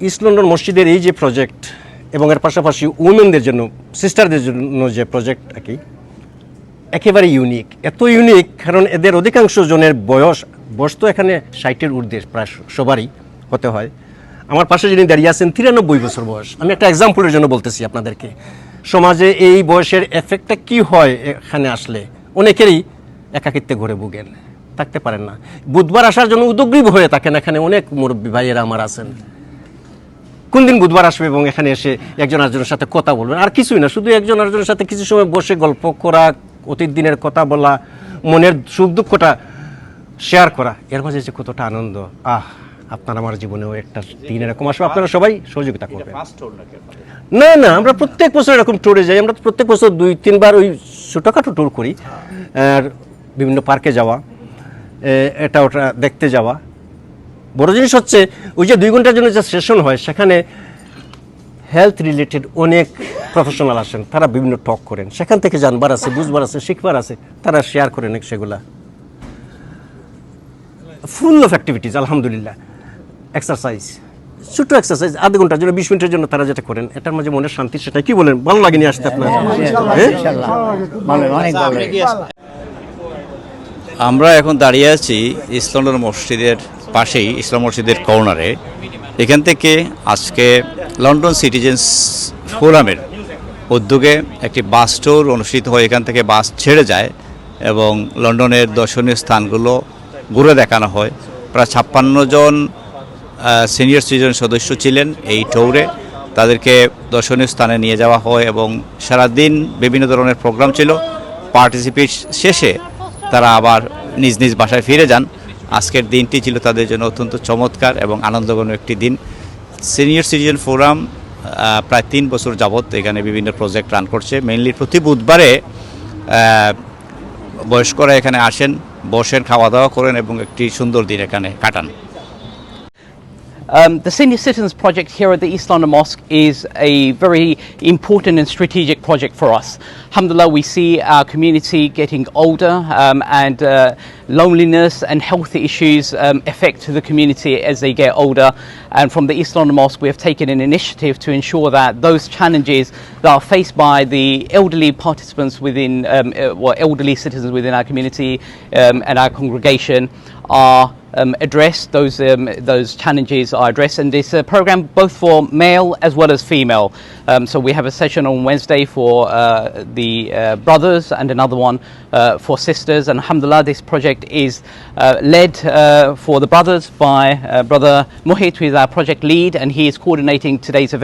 East London মসজিদের এই যে প্রজেক্ট এবং এর পাশাপাশি উমেনদের জন্য সিস্টারদের জন্য যে প্রজেক্ট আর কি একেবারে ইউনিক, এত ইউনিক কারণ এদের অধিকাংশ জনের বয়স তো এখানে 60-এর ঊর্ধ্বে প্রায় সবারই হতে হয়। আমার পাশে যিনি দাঁড়িয়ে আছেন 93 বছর বয়স। আমি একটা এক্সাম্পলের জন্য বলতেছি আপনাদেরকে, সমাজে এই বয়সের এফেক্টটা কি হয় এখানে আসলে। অনেকেরই একাকিত্বে ঘরে ভোগেন, থাকতে পারেন না, বুধবার আসার জন্য উদ্গ্রীব হয়ে থাকেন। এখানে অনেক মুরব্বী ভাইয়েরা আমার আছেন, কোন দিন বুধবার আসবে এবং এখানে এসে একজন আরেকজনের সাথে কথা বলবেন, আর কিছুই না, শুধু একজন আরেকজনের সাথে কিছু সময় বসে গল্প করা, অতীত দিনের কথা বলা, মনের সুখ দুঃখটা শেয়ার করা, এর মাঝে যে কতটা আনন্দ। আপনার আমার জীবনেও একটা দিন এরকম আসবে, আপনারা সবাই সহযোগিতা করবেন। না না, আমরা প্রত্যেক বছর এরকম ট্যুরে যাই। আমরা প্রত্যেক বছর 2-3 বার ওই ছোটোখাটো ট্যুর করি, আর বিভিন্ন পার্কে যাওয়া, এটা ওটা দেখতে যাওয়া। বড় জিনিস হচ্ছে ওই যে 2 ঘন্টার জন্য যে সেশন হয়, সেখানে হেলথ রিলেটেড অনেক প্রফেশনাল আসেন, তারা বিভিন্ন টক করেন, সেখান থেকে জানবার আছে, বুঝবার আছে, শিখবার আছে, তারা শেয়ার করেন সেগুলা। ফুল অফ অ্যাক্টিভিটিস, আলহামদুলিল্লাহ। এক্সারসাইজ, ছোটো এক্সারসাইজ, আধা ঘন্টার জন্য 20 মিনিটের জন্য তারা যেটা করেন, এটার মাঝে মনের শান্তি, সেটা কি বলেন, ভালো লাগেনি আসতে আপনার? আমরা এখন দাঁড়িয়ে আছি ইস্ট লন্ডন মসজিদের পাশেই, ইসলাম মসজিদের কর্নারে। এখান থেকে আজকে লন্ডন সিটিজেন্স ফোরামের উদ্যোগে একটি বাস ট্যুর অনুষ্ঠিত হয়। এখান থেকে বাস ছেড়ে যায় এবং লন্ডনের দর্শনীয় স্থানগুলো ঘুরে দেখানো হয়। প্রায় 56 জন সিনিয়র সিটিজেন সদস্য ছিলেন এই ট্যুরে। তাদেরকে দর্শনীয় স্থানে নিয়ে যাওয়া হয় এবং সারাদিন বিভিন্ন ধরনের প্রোগ্রাম ছিল। পার্টিসিপেট শেষে তারা আবার নিজ নিজ বাসায় ফিরে যান। আজকের দিনটি ছিল তাদের জন্য অত্যন্ত চমৎকার এবং আনন্দঘন একটি দিন। সিনিয়র সিটিজেন ফোরাম প্রায় 3 বছর যাবৎ এখানে বিভিন্ন প্রজেক্ট রান করছে। মেইনলি প্রতি বুধবারে বয়স্করা এখানে আসেন, বসেন, খাওয়া দাওয়া করেন এবং একটি সুন্দর দিন এখানে কাটান। The Senior Citizens Project here at the East London Mosque is a very important and strategic project for us. Alhamdulillah, we see our community getting older and loneliness and health issues affect the community as they get older. And from the East London Mosque, we have taken an initiative to ensure that those challenges that are faced by the elderly participants within, elderly citizens within our community and our congregation are addressed, those challenges are addressed, and it's a program both for male as well as female. So we have a session on Wednesday for the brothers and another one for sisters, and alhamdulillah this project is led for the brothers by brother Muhit, who is our project lead, and he is coordinating today's event.